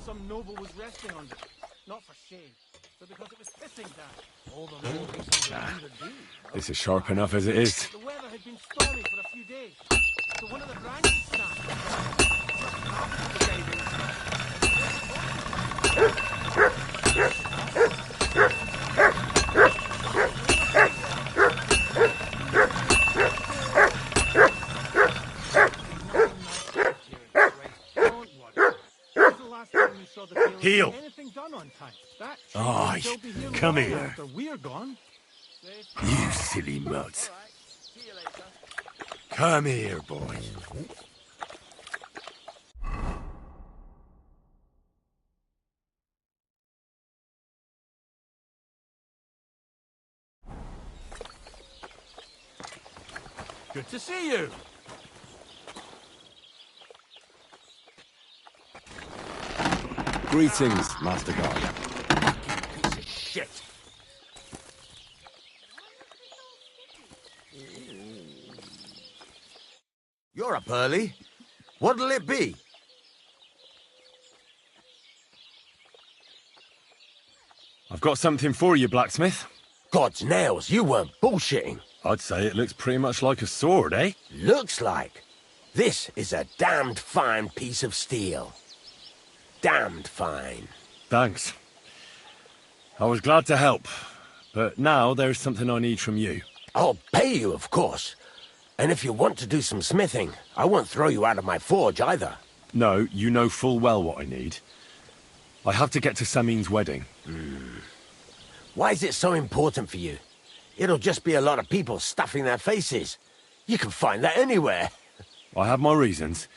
Some noble was resting under it, not for shade, but because it was pissing down. All the more reason to do. This is sharp enough as it is. The weather had been stormy for a few days, so one of the branches snapped. Heel. Aye, come here. We're gone. You silly mutt. Come here, boy. Good to see you. Greetings, Master Guard. Piece of shit. You're up early. What'll it be? I've got something for you, blacksmith. God's nails, you weren't bullshitting. I'd say it looks pretty much like a sword, eh? Looks like. This is a damned fine piece of steel. Damned fine. Thanks. I was glad to help, but now there's something I need from you. I'll pay you, of course. And if you want to do some smithing, I won't throw you out of my forge either. No, you know full well what I need. I have to get to Samin's wedding. Why is it so important for you? It'll just be a lot of people stuffing their faces. You can find that anywhere. I have my reasons,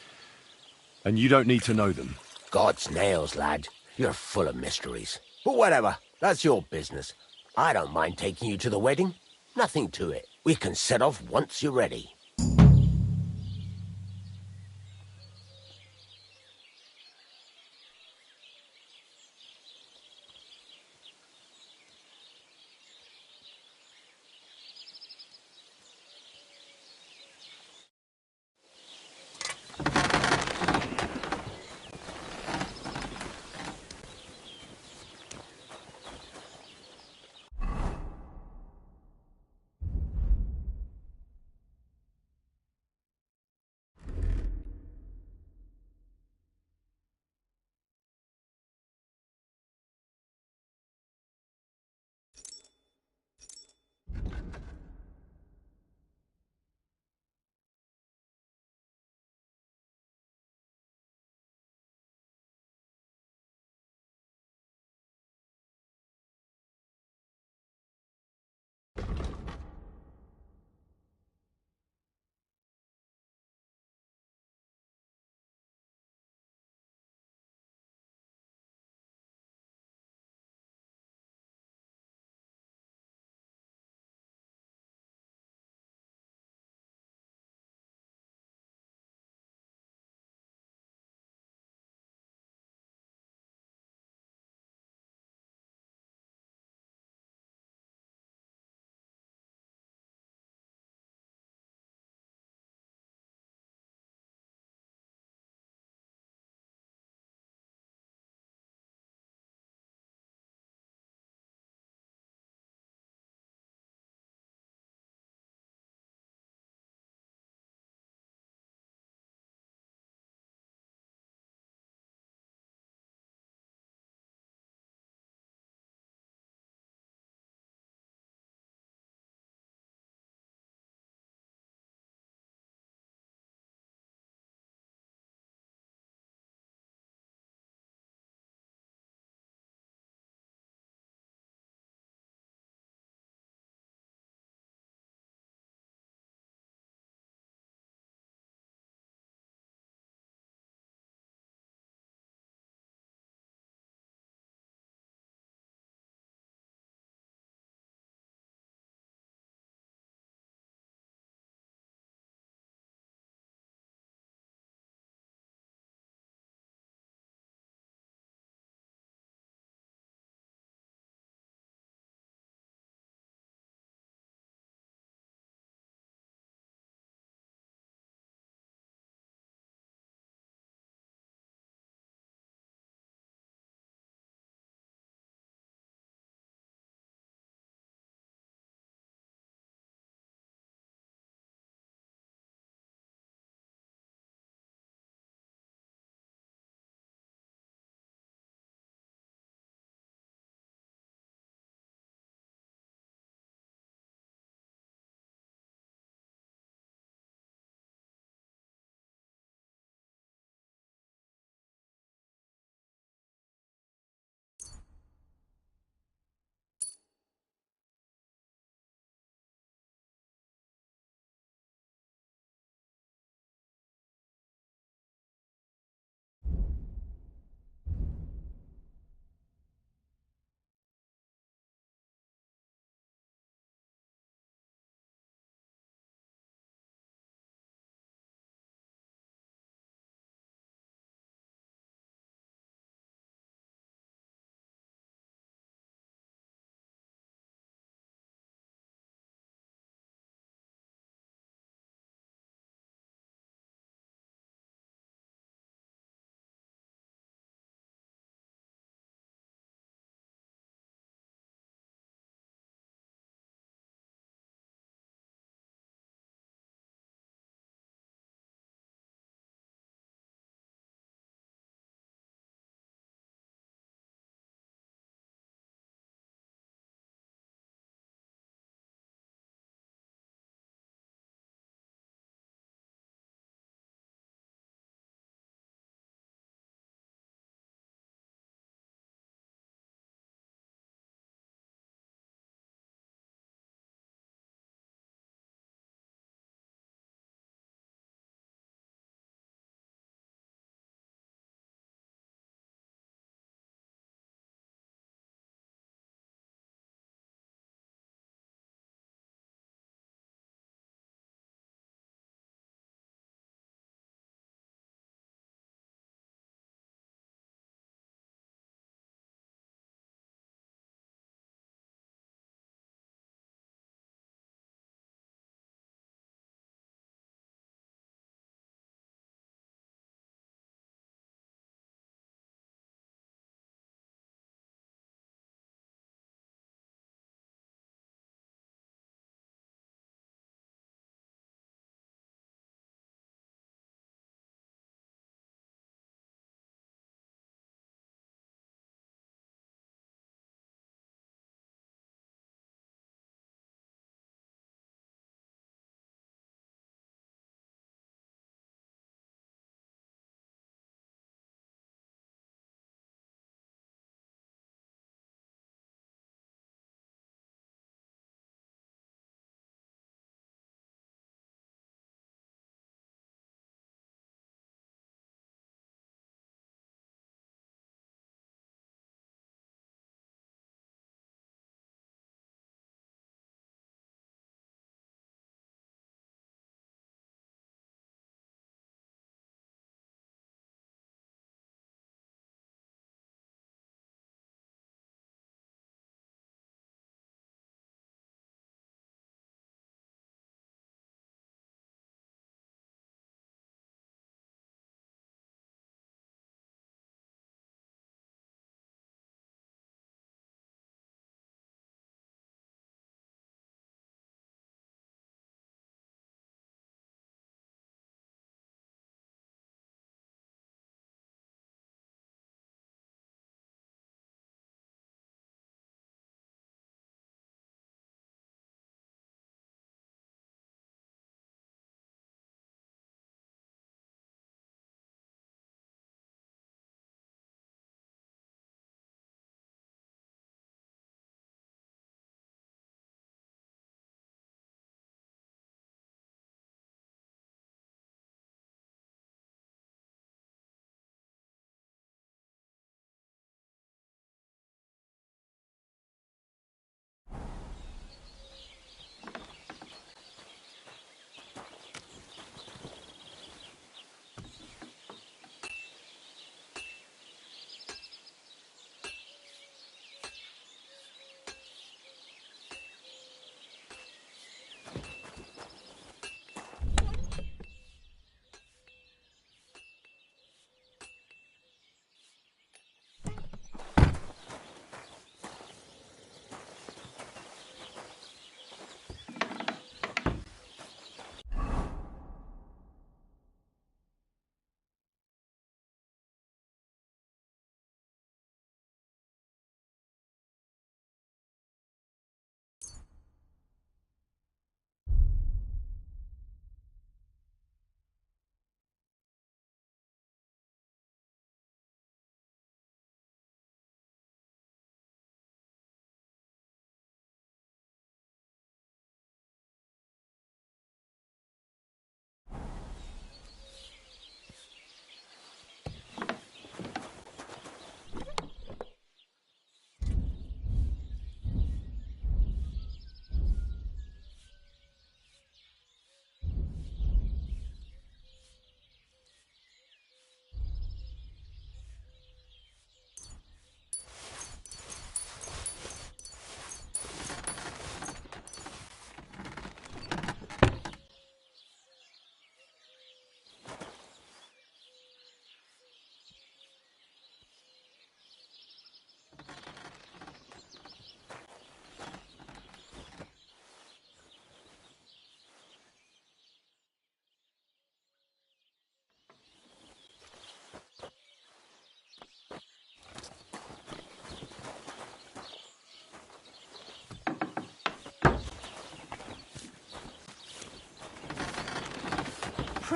and you don't need to know them. God's nails, lad. You're full of mysteries. But whatever, that's your business. I don't mind taking you to the wedding. Nothing to it. We can set off once you're ready.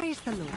Praise the Lord.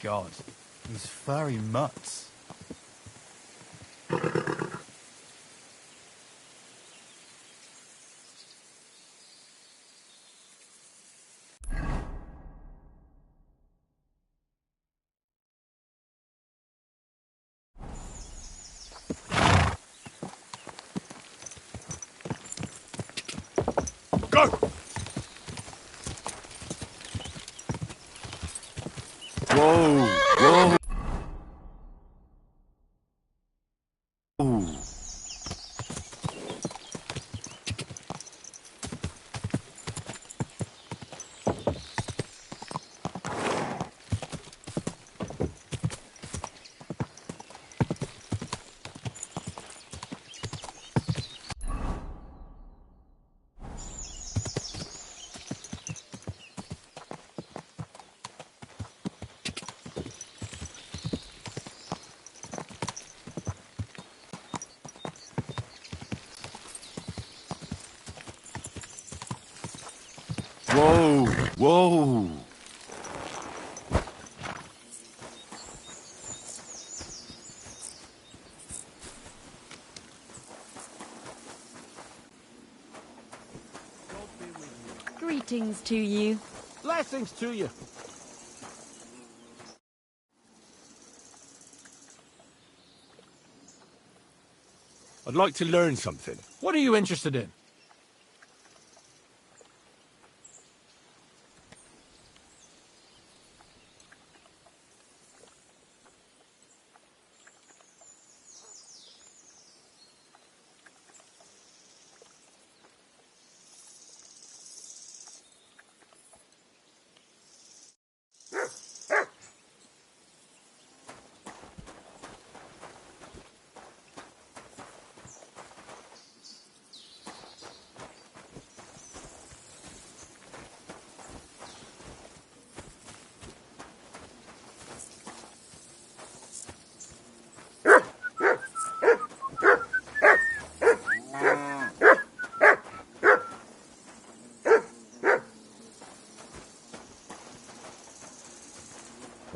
God, these furry mutts. Go! Whoa! Whoa! Ooh. Whoa! Whoa! God be with you. Greetings to you. Blessings to you. I'd like to learn something. What are you interested in?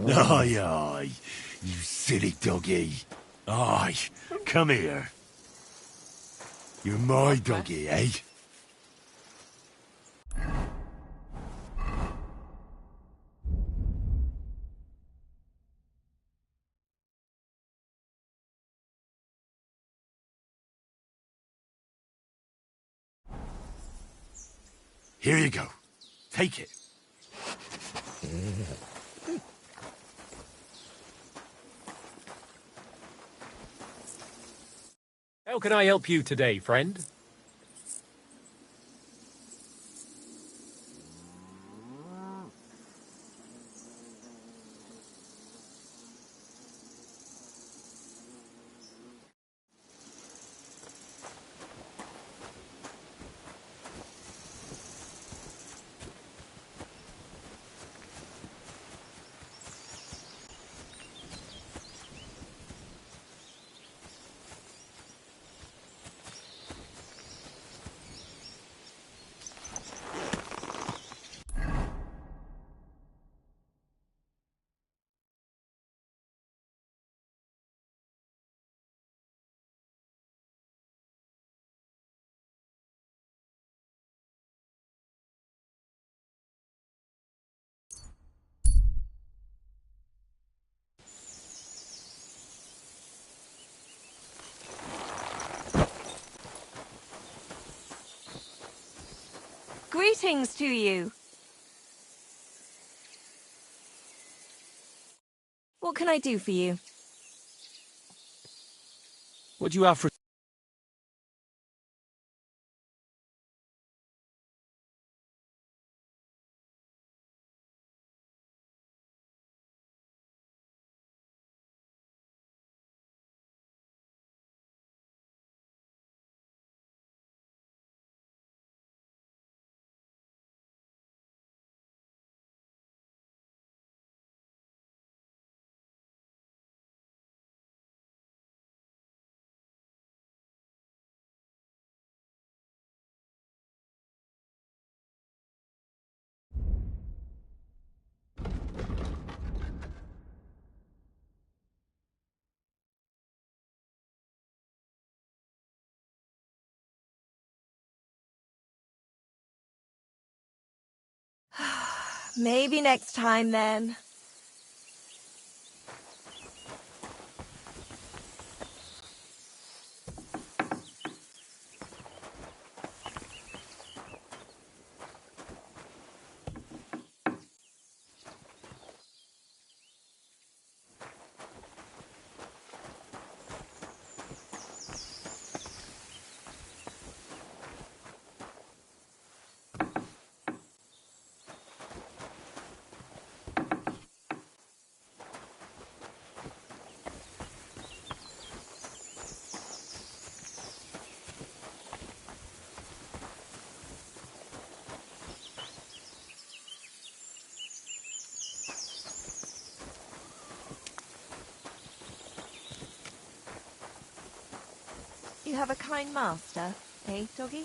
Aye, aye, you silly doggy. Aye, come here. You're my doggy, eh? Here you go. Take it. How can I help you today, friend? Greetings to you. What can I do for you? What do you have for... Maybe next time then. You have a kind master, eh, doggy?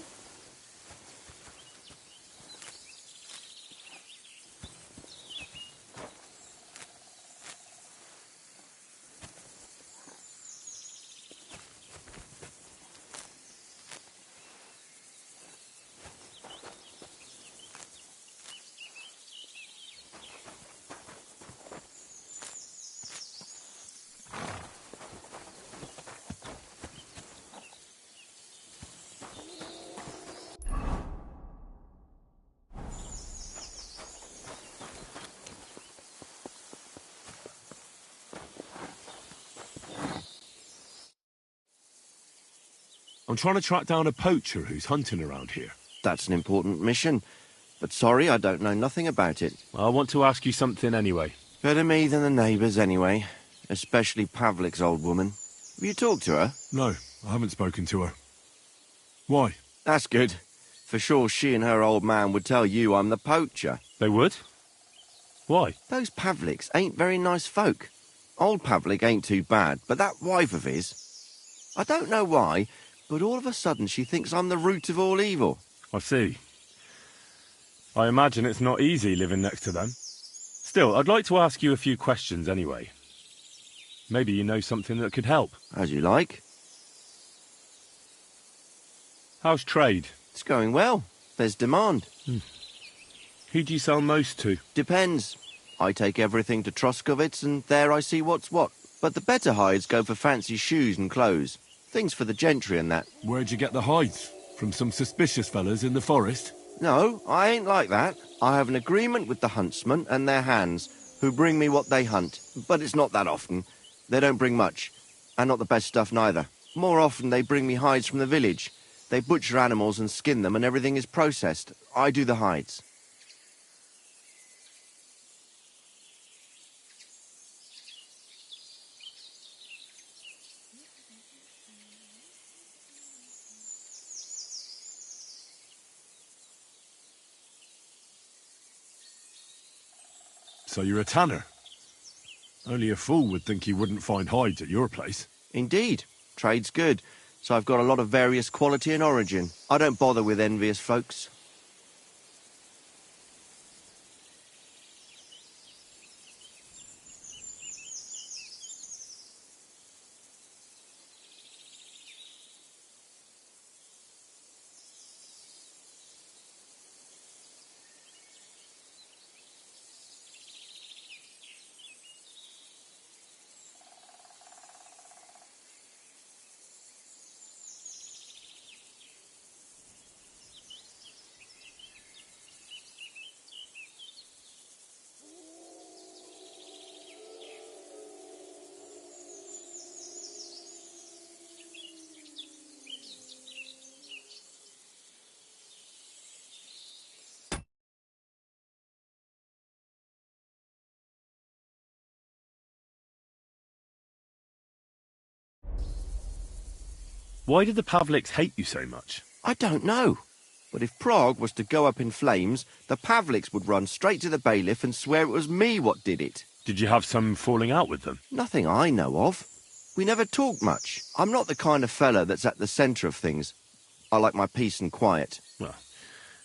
I'm trying to track down a poacher who's hunting around here. That's an important mission. But sorry, I don't know nothing about it. I want to ask you something anyway. Better me than the neighbours anyway. Especially Pavlik's old woman. Have you talked to her? No, I haven't spoken to her. Why? That's good. For sure she and her old man would tell you I'm the poacher. They would? Why? Those Pavliks ain't very nice folk. Old Pavlik ain't too bad, but that wife of his... I don't know why, but all of a sudden she thinks I'm the root of all evil. I see. I imagine it's not easy living next to them. Still, I'd like to ask you a few questions anyway. Maybe you know something that could help. As you like. How's trade? It's going well. There's demand. Who do you sell most to? Depends. I take everything to Troskovitz and there I see what's what. But the better hides go for fancy shoes and clothes. Things for the gentry and that. Where'd you get the hides? From some suspicious fellas in the forest? No, I ain't like that. I have an agreement with the huntsmen and their hands, who bring me what they hunt. But it's not that often. They don't bring much. And not the best stuff neither. More often they bring me hides from the village. They butcher animals and skin them and everything is processed. I do the hides. So you're a tanner? Only a fool would think you wouldn't find hides at your place. Indeed. Trade's good. So I've got a lot of various quality and origin. I don't bother with envious folks. Why did the Pavliks hate you so much? I don't know. But if Prague was to go up in flames, the Pavliks would run straight to the bailiff and swear it was me what did it. Did you have some falling out with them? Nothing I know of. We never talk much. I'm not the kind of fella that's at the centre of things. I like my peace and quiet. Well,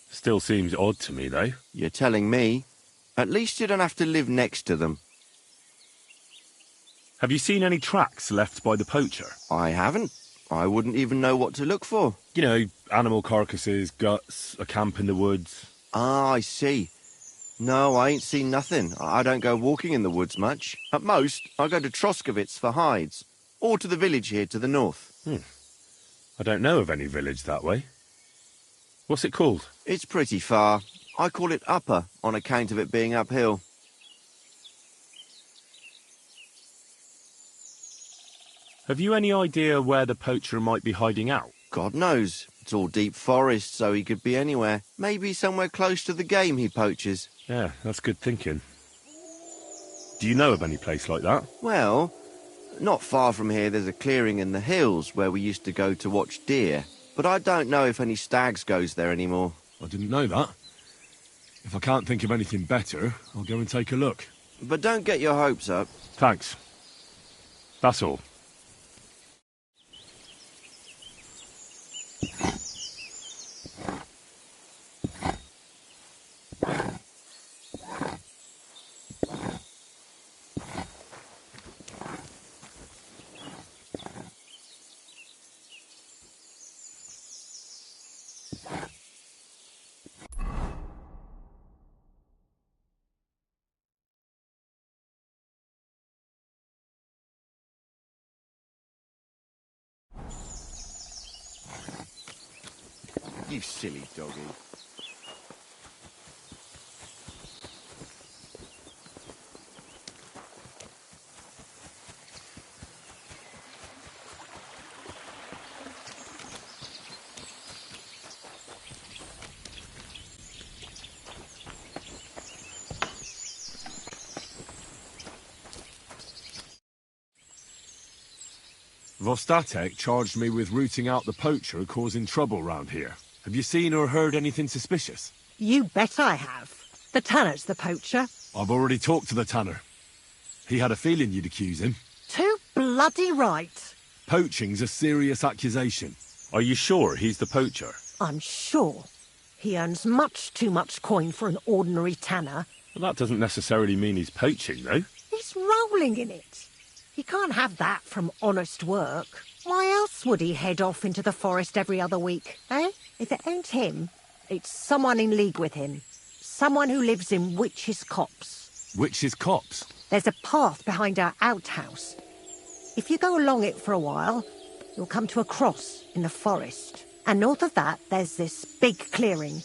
still seems odd to me, though. You're telling me? At least you don't have to live next to them. Have you seen any tracks left by the poacher? I haven't. I wouldn't even know what to look for. You know, animal carcasses, guts, a camp in the woods. Ah, I see. No, I ain't seen nothing. I don't go walking in the woods much. At most, I go to Troskovitz for hides. Or to the village here to the north. I don't know of any village that way. What's it called? It's pretty far. I call it Upper on account of it being uphill. Have you any idea where the poacher might be hiding out? God knows. It's all deep forest, so he could be anywhere. Maybe somewhere close to the game he poaches. Yeah, that's good thinking. Do you know of any place like that? Well, not far from here there's a clearing in the hills where we used to go to watch deer. But I don't know if any stags goes there anymore. I didn't know that. If I can't think of anything better, I'll go and take a look. But don't get your hopes up. Thanks. That's all. You silly doggy. Vostatek charged me with rooting out the poacher causing trouble round here. Have you seen or heard anything suspicious? You bet I have. The tanner's the poacher. I've already talked to the tanner. He had a feeling you'd accuse him. Too bloody right. Poaching's a serious accusation. Are you sure he's the poacher? I'm sure. He earns much too much coin for an ordinary tanner. Well, that doesn't necessarily mean he's poaching, though. He's rolling in it. He can't have that from honest work. Why else would he head off into the forest every other week, eh? If it ain't him, it's someone in league with him. Someone who lives in Witch's Copse. Witch's Copse? There's a path behind our outhouse. If you go along it for a while, you'll come to a cross in the forest. And north of that, there's this big clearing.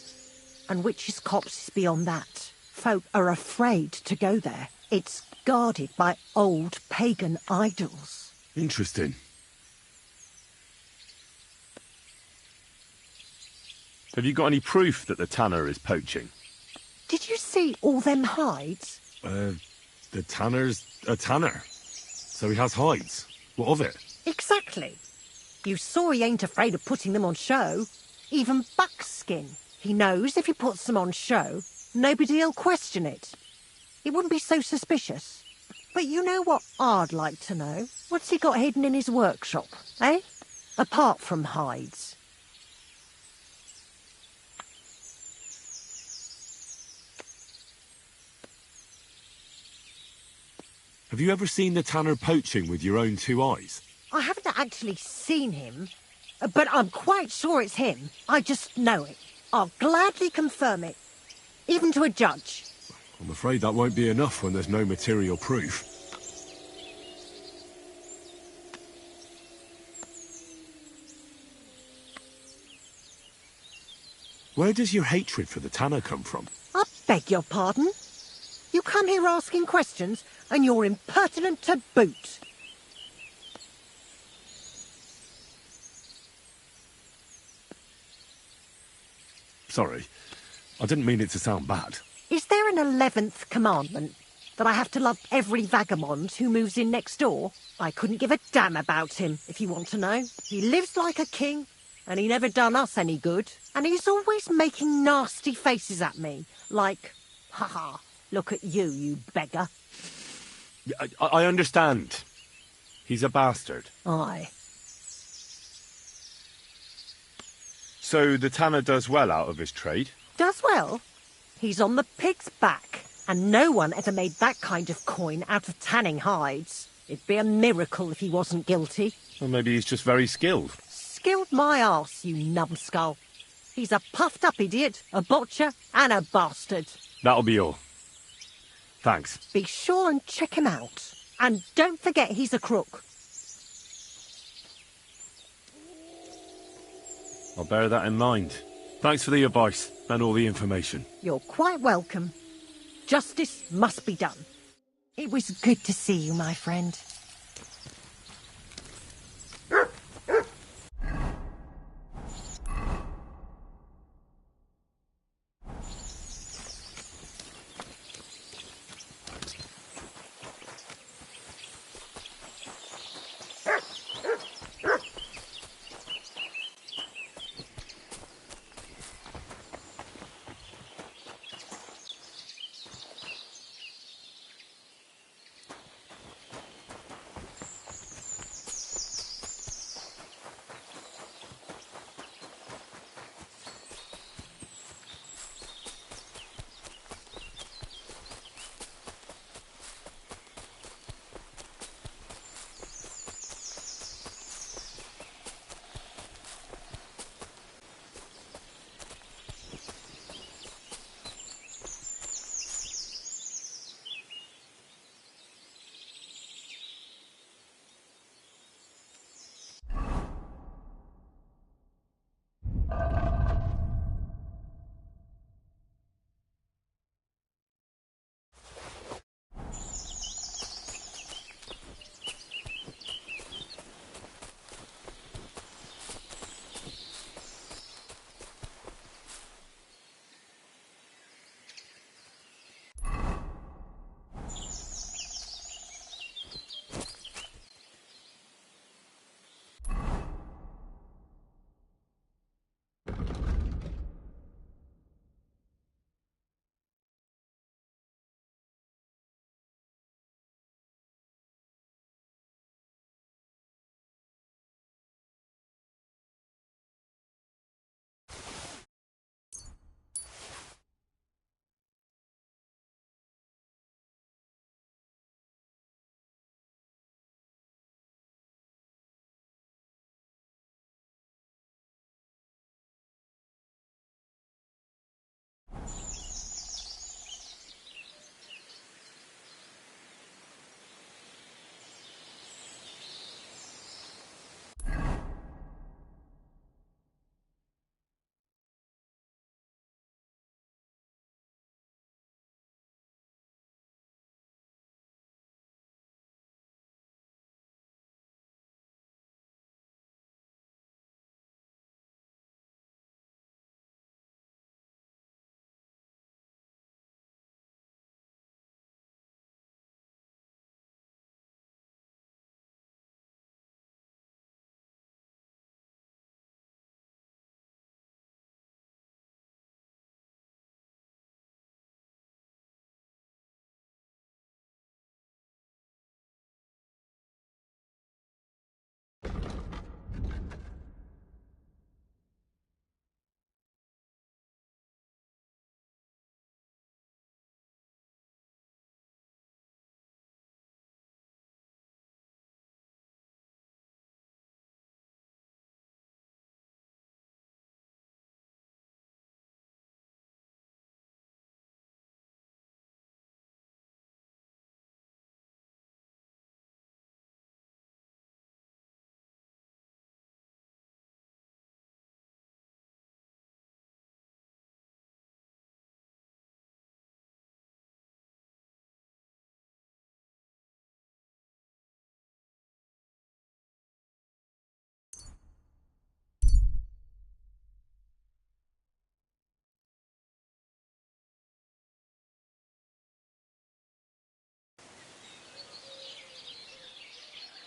And Witch's Copse is beyond that. Folk are afraid to go there. It's guarded by old pagan idols. Interesting. Have you got any proof that the tanner is poaching? Did you see all them hides? The tanner's a tanner. So he has hides. What of it? Exactly. You saw he ain't afraid of putting them on show. Even buckskin. He knows if he puts them on show, nobody'll question it. He wouldn't be so suspicious. But you know what I'd like to know? What's he got hidden in his workshop, eh? Apart from hides. Have you ever seen the tanner poaching with your own two eyes? I haven't actually seen him, but I'm quite sure it's him. I just know it. I'll gladly confirm it, even to a judge. I'm afraid that won't be enough when there's no material proof. Where does your hatred for the tanner come from? I beg your pardon? You come here asking questions, and you're impertinent to boot. Sorry, I didn't mean it to sound bad. Is there an 11th commandment? That I have to love every vagabond who moves in next door? I couldn't give a damn about him, if you want to know. He lives like a king, and he never done us any good. And he's always making nasty faces at me, like, ha, look at you, you beggar. I understand. He's a bastard. Aye. So the tanner does well out of his trade? Does well. He's on the pig's back, and no one ever made that kind of coin out of tanning hides. It'd be a miracle if he wasn't guilty. Or maybe he's just very skilled. Skilled my arse, you numbskull. He's a puffed-up idiot, a botcher, and a bastard. That'll be all. Thanks. Be sure and check him out. And don't forget he's a crook. I'll bear that in mind. Thanks for the advice and all the information. You're quite welcome. Justice must be done. It was good to see you, my friend.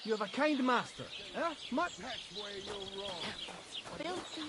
You have a kind master, eh? Much... That's where you're wrong. Filthy.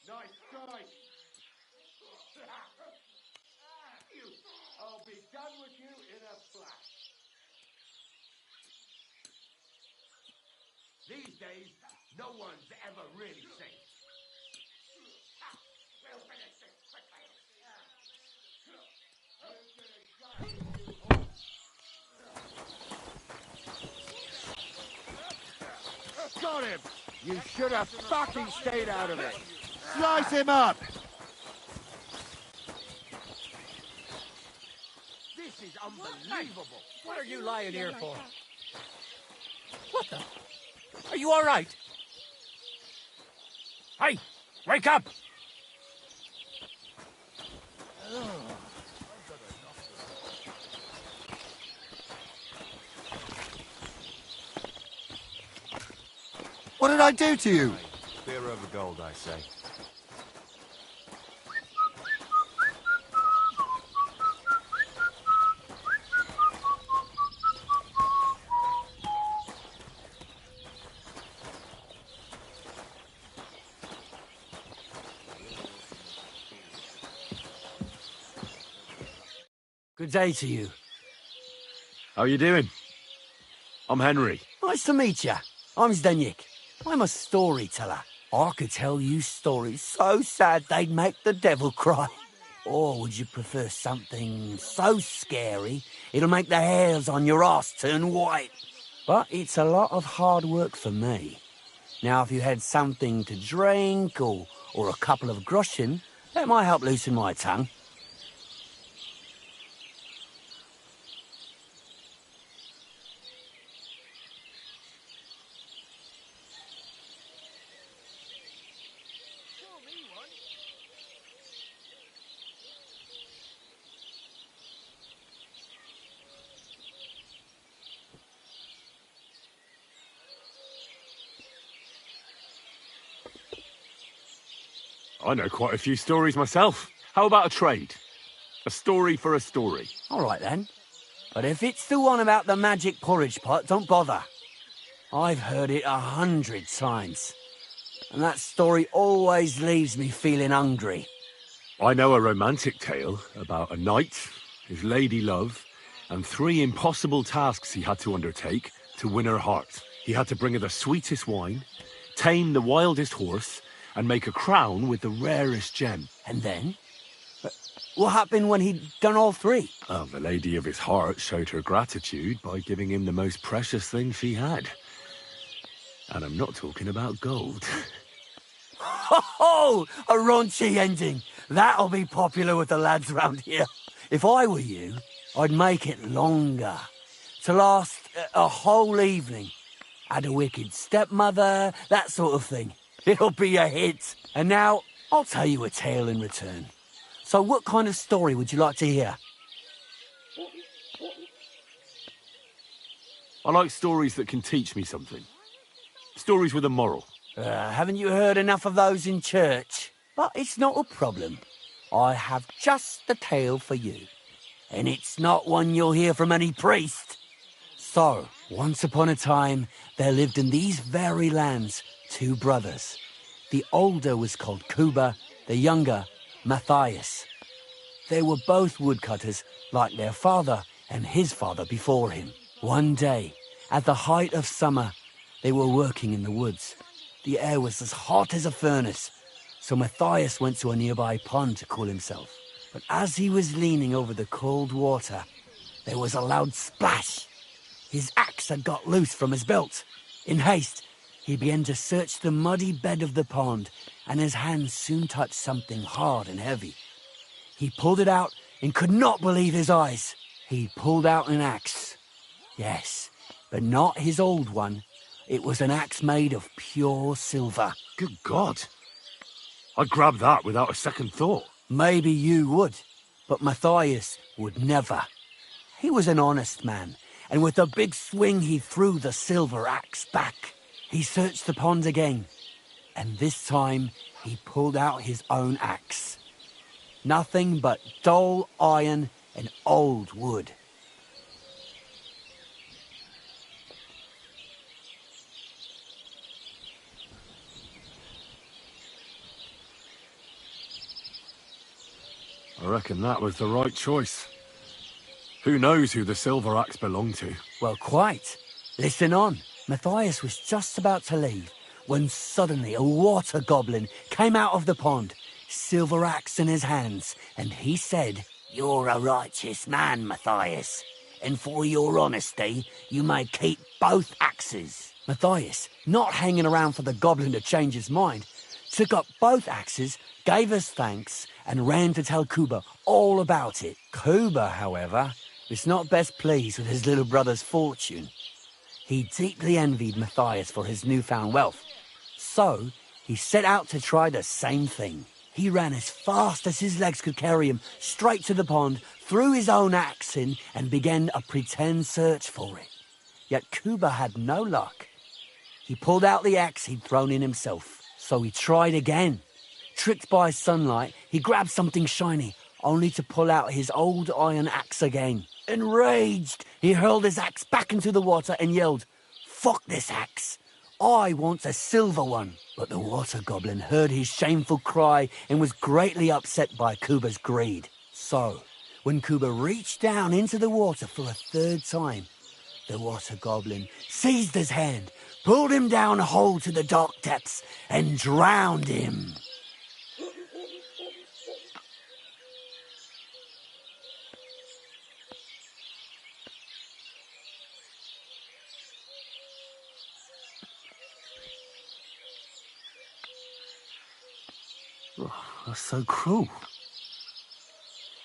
Nice strike. I'll be done with you in a flash. These days, no one's ever really safe. We'll finish this quickly. Got him! You should have fucking stayed out of it. Slice him up! This is unbelievable. What are you lying here for? What the? Are you all right? Hey, wake up! What did I do to you? Beer over gold, I say. Good day to you. How you doing? I'm Henry. Nice to meet you. I'm Zdeněk. I'm a storyteller. I could tell you stories so sad they'd make the devil cry. Or would you prefer something so scary it'll make the hairs on your ass turn white? But it's a lot of hard work for me. Now, if you had something to drink or a couple of groschen, that might help loosen my tongue. I know quite a few stories myself. How about a trade? A story for a story. All right, then. But if it's the one about the magic porridge pot, don't bother. I've heard it 100 times. And that story always leaves me feeling hungry. I know a romantic tale about a knight, his lady love, and 3 impossible tasks he had to undertake to win her heart. He had to bring her the sweetest wine, tame the wildest horse, and make a crown with the rarest gem. And then? What happened when he'd done all 3? Well, the lady of his heart showed her gratitude by giving him the most precious thing she had. And I'm not talking about gold. Ho ho! A raunchy ending. That'll be popular with the lads round here. If I were you, I'd make it longer. To last a whole evening. Add a wicked stepmother, that sort of thing. It'll be a hit. And now, I'll tell you a tale in return. So what kind of story would you like to hear? I like stories that can teach me something. Stories with a moral. Haven't you heard enough of those in church? But it's not a problem. I have just the tale for you. And it's not one you'll hear from any priest. So, once upon a time, there lived in these very lands 2 brothers. The older was called Cuba, the younger, Matthias. They were both woodcutters, like their father and his father before him. One day, at the height of summer, they were working in the woods. The air was as hot as a furnace, so Matthias went to a nearby pond to cool himself. But as he was leaning over the cold water, there was a loud splash. His axe had got loose from his belt. In haste, he began to search the muddy bed of the pond, and his hands soon touched something hard and heavy. He pulled it out and could not believe his eyes. He pulled out an axe. Yes, but not his old one. It was an axe made of pure silver. Good God. I'd grab that without a second thought. Maybe you would, but Matthias would never. He was an honest man, and with a big swing he threw the silver axe back. He searched the pond again, and this time he pulled out his own axe. Nothing but dull iron and old wood. I reckon that was the right choice. Who knows who the silver axe belonged to? Well, quite. Listen on. Matthias was just about to leave when suddenly a water goblin came out of the pond, silver axe in his hands, and he said, "You're a righteous man, Matthias, and for your honesty, you may keep both axes." Matthias, not hanging around for the goblin to change his mind, took up both axes, gave us thanks, and ran to tell Cuba all about it. Cuba, however, was not best pleased with his little brother's fortune. He deeply envied Matthias for his newfound wealth. So, he set out to try the same thing. He ran as fast as his legs could carry him straight to the pond, threw his own axe in, and began a pretend search for it. Yet Cuba had no luck. He pulled out the axe he'd thrown in himself. So he tried again. Tricked by sunlight, he grabbed something shiny, only to pull out his old iron axe again. Enraged, he hurled his axe back into the water and yelled, "Fuck this axe! I want a silver one." But the water goblin heard his shameful cry and was greatly upset by Cuba's greed. So, when Cuba reached down into the water for a 3rd time, the water goblin seized his hand, pulled him down a hole to the dark depths, and drowned him. Oh, that's so cruel.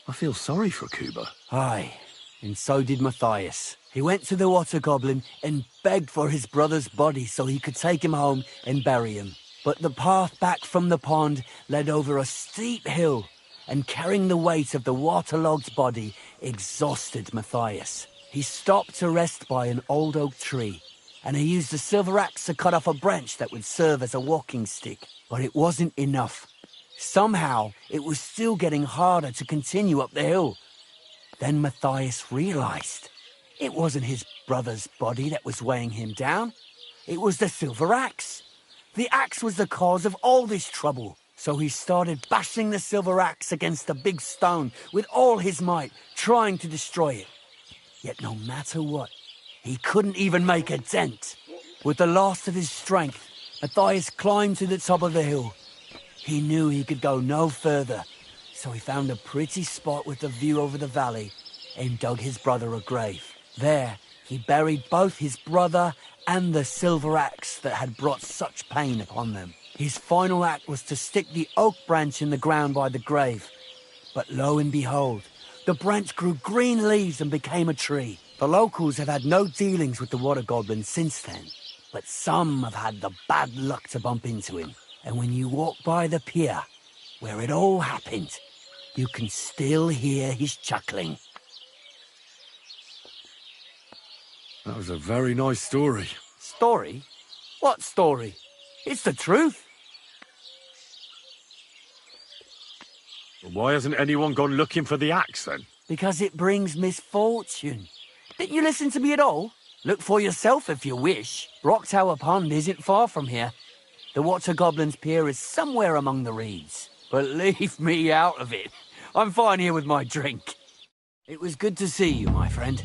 I feel sorry for Cuba. Aye, and so did Matthias. He went to the water goblin and begged for his brother's body so he could take him home and bury him. But the path back from the pond led over a steep hill, and carrying the weight of the waterlogged body exhausted Matthias. He stopped to rest by an old oak tree, and he used a silver axe to cut off a branch that would serve as a walking stick. But it wasn't enough. Somehow, it was still getting harder to continue up the hill. Then Matthias realized it wasn't his brother's body that was weighing him down. It was the silver axe. The axe was the cause of all this trouble. So he started bashing the silver axe against a big stone with all his might, trying to destroy it. Yet no matter what, he couldn't even make a dent. With the last of his strength, Matthias climbed to the top of the hill. He knew he could go no further, so he found a pretty spot with a view over the valley and dug his brother a grave. There, he buried both his brother and the silver axe that had brought such pain upon them. His final act was to stick the oak branch in the ground by the grave. But lo and behold, the branch grew green leaves and became a tree. The locals have had no dealings with the water goblin since then, but some have had the bad luck to bump into him. And when you walk by the pier, where it all happened, you can still hear his chuckling. That was a very nice story. Story? What story? It's the truth. Why hasn't anyone gone looking for the axe, then? Because it brings misfortune. Didn't you listen to me at all? Look for yourself if you wish. Rock Tower Pond isn't far from here. The Water Goblin's Pier is somewhere among the reeds. But leave me out of it. I'm fine here with my drink. It was good to see you, my friend.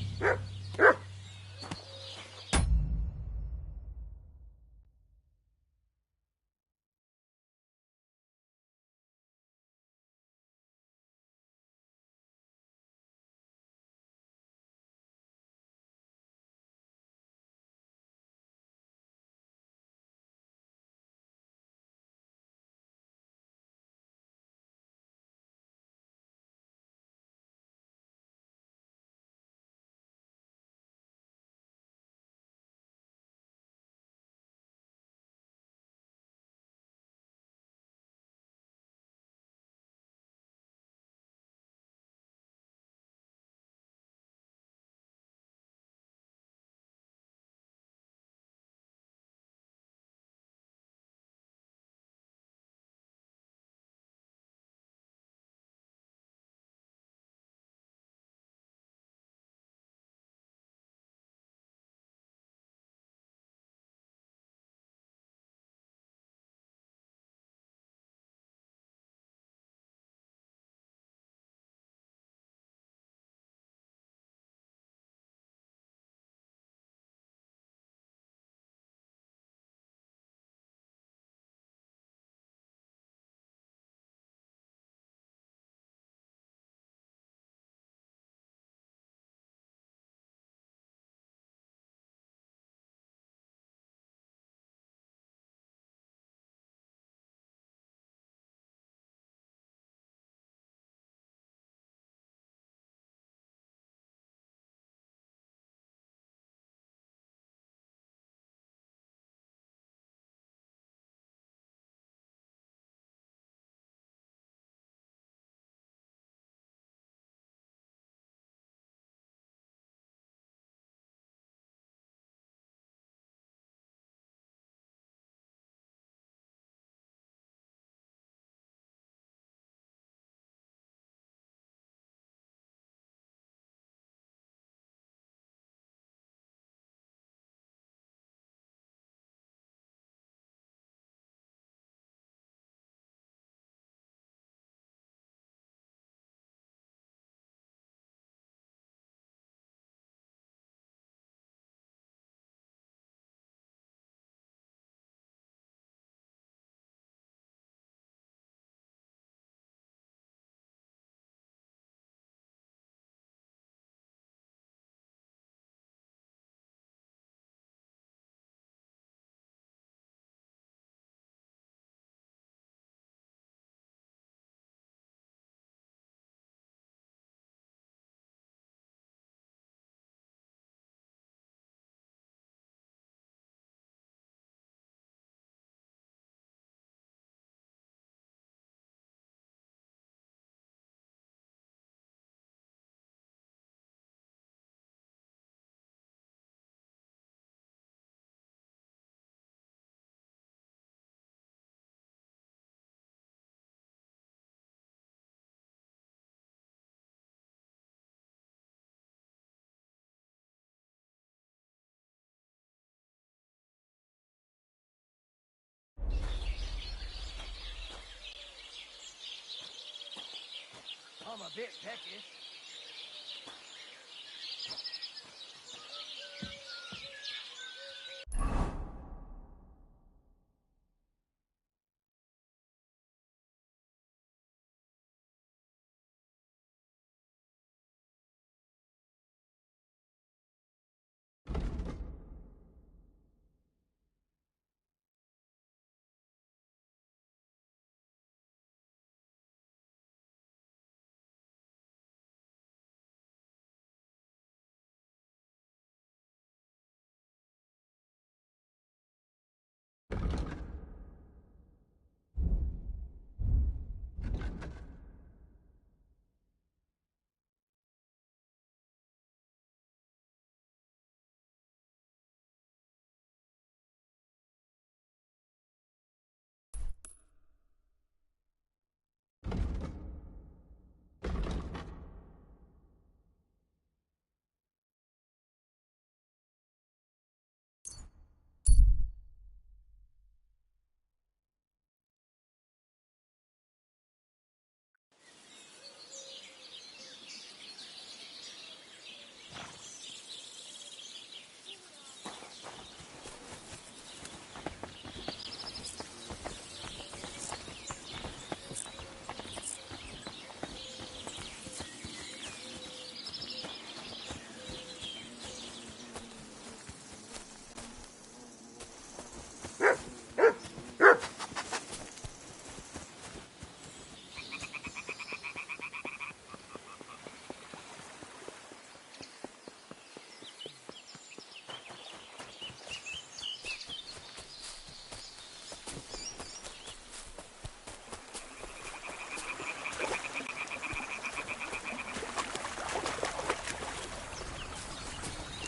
I'm a bit peckish.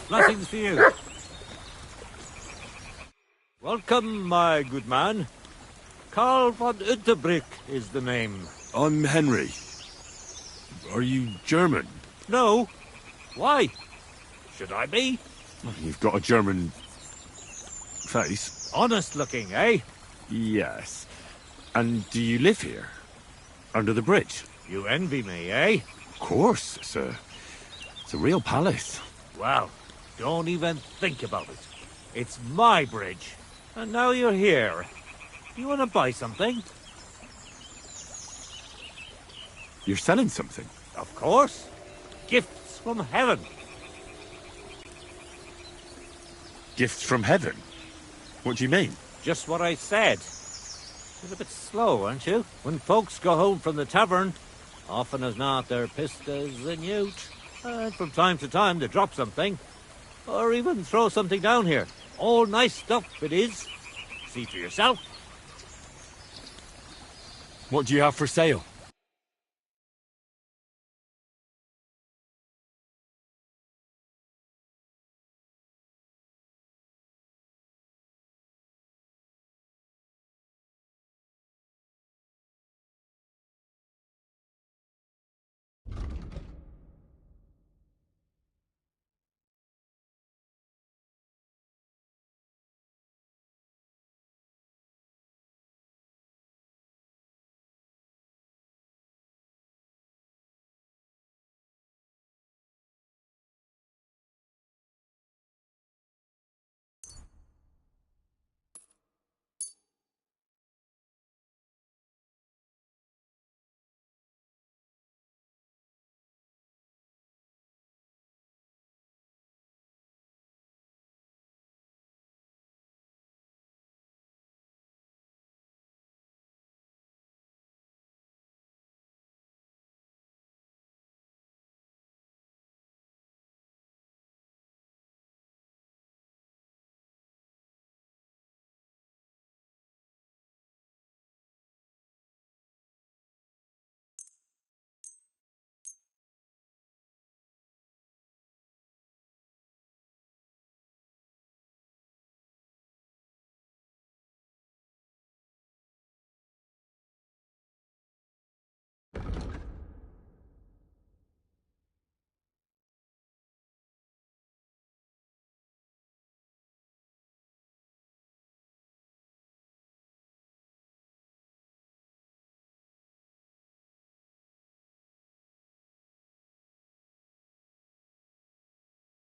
Blessings to you. Welcome, my good man. Karl von Unterbrick is the name. I'm Henry. Are you German? No. Why? Should I be? You've got a German face. Honest looking, eh? Yes. And do you live here? Under the bridge? You envy me, eh? Of course, sir. It's a real palace. Well, don't even think about it. It's my bridge. And now you're here. You want to buy something? You're selling something? Of course. Gifts from heaven. Gifts from heaven? What do you mean? Just what I said. You're a bit slow, aren't you? When folks go home from the tavern, often as not they're pissed as a newt. And from time to time they drop something. Or even throw something down here. All nice stuff it is. See for yourself. What do you have for sale?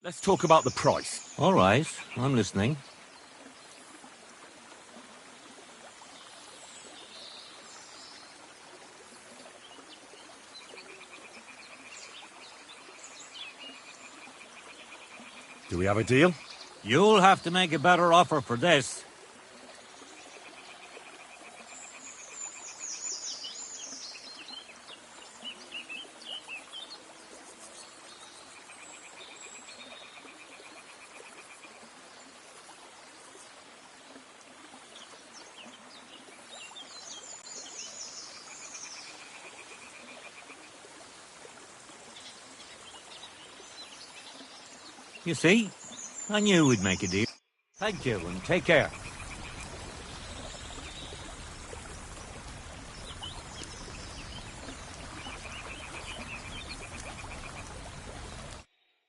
Let's talk about the price. All right, I'm listening. Do we have a deal? You'll have to make a better offer for this. You see, I knew we'd make a deal. Thank you, and take care.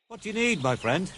What do you need, my friend?